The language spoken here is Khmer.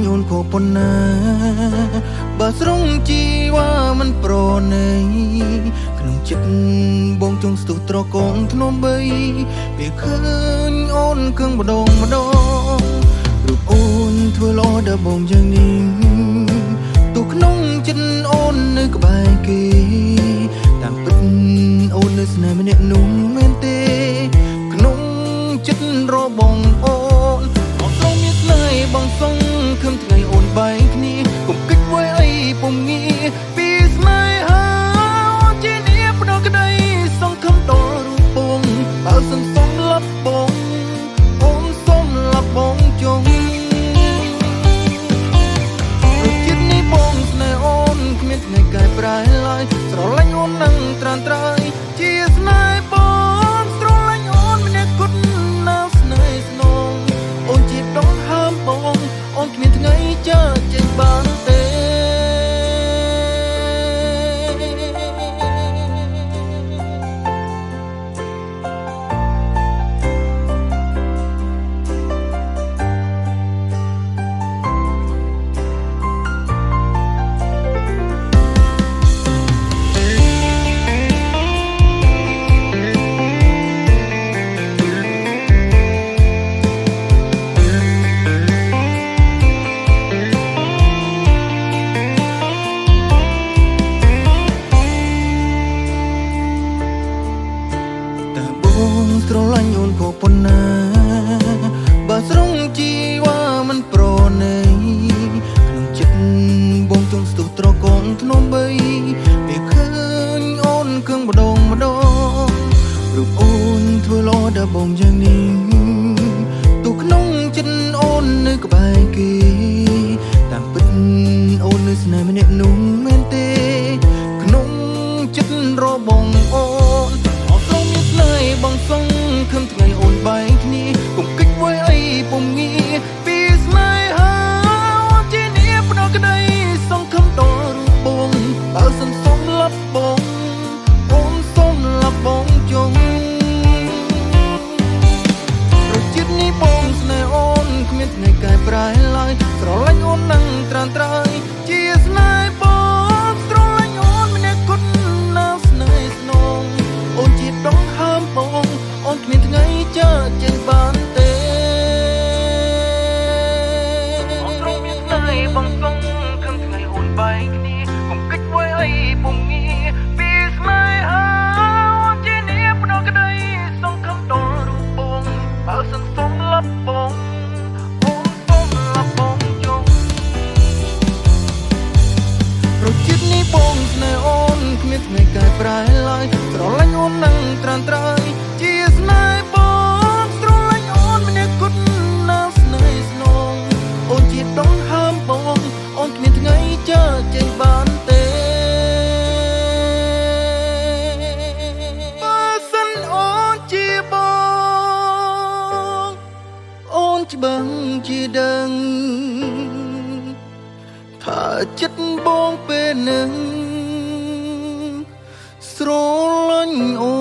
ញអូនខកប៉ុណ្ណាបើស្រងជីវ៉ាមិនប្រណីក្នុងចិត្តបងចង់ស្ទុះត្រកងធ្នំបីពេលឃើញអូនគឹងម្ដងរូបអូនធ្វើល្អដល់បងយ៉ាងនេះទូក្នុងចិត្តអូននៅក្បែរគេតាមពិតអូននៅស្នេហ៍ម្នាក់នោះមែនទេក្នុងចិត្តរបងអូនបងស្រងមានស្នេហ៍បងសងខំថ្ងៃអូនបែកគ្នាកុំគិតໄວអីពុំងាពីស្នេហាជានេះផ្ដោក្ដីសងខំដល់រូបបងបើសន្សំលប់បងអូនសុំលប់បងចុងចិត្តនេះបងស្នេហ៍អូនគ្មានថ្ងៃកែប្រែឡើយស្រឡាញ់អូននឹងត្រានត្រៃជាស្នេហ៍បងស្រឡាញ់អូនម្នាក់គត់ណាស់ស្នេហ៍ស្នងអូនជាដងហើមបងអូនគ្មានថ្ងៃចាចេញបានទេស្រឡាញ់អូនខកប៉ុណ្ណាបើស្រងជីវ៉ាមិនប្រណីក្នុងចិត្តបងចង់ស្ទុះត្រកងធ្នំបីពេលឃើញអូនគឹងម្ដងរូបអូនធ្វើល្អដល់បងយ៉ាងនេះទូក្នុងចិត្តអូននៅក្បែរគេតាមពិតអូននៅស្នេហ៍ម្នាក់នោះមែនទេក្នុងចិត្តរបងអូនបងសងខំថ្ងៃអូនបែកគ្នាកុំគិតໄວអីពុំងាពីស្នេហាជានេះផ្ដោក្ដីសងខំដល់រូបបងបើសន្សំលប់បងអូនសុំលប់បងចុងរសជាតិនេះបងស្នេហ៍អូនគ្មានថ្ងៃកែប្រែឡើយស្រឡាញ់អូននឹងត្រានត្រៃជាស្នេហ៍បងស្រឡាញ់អូនម្នាក់គត់ណាស់ស្នេហ៍ស្នងអូនជាដងហើមបងអូនគ្មានថ្ងៃចាចេញបានទេអូនស្រងមានស្នេហ៍បងសងខំថ្ងៃអូនបែកគ្នាកុំគិតไว้អីពុំងាពីស្នេហាជានេះផ្ដោក្ដីសងខំដល់រូបបងបើសន្សំលប់បងអូនសុំលប់បងចុងរសជាតិនេះបងស្នេហ៍អូនគ្មានថ្ងៃកែប្រែឡើយស្រឡាញ់អូននឹងត្រានត្រៃជាស្នេហ៍បងស្រឡាញ់អូនម្នាក់គត់ណាស់ស្នេហ៍ស្នងអូនជាដងហើមបងអូនគ្មានថ្ងៃចាចេញបានទេបើសិនអូនជាបងអូនច្បាស់ជាដឹងថាចិត្តបងពេលនឹងស្រឡាញ់អូ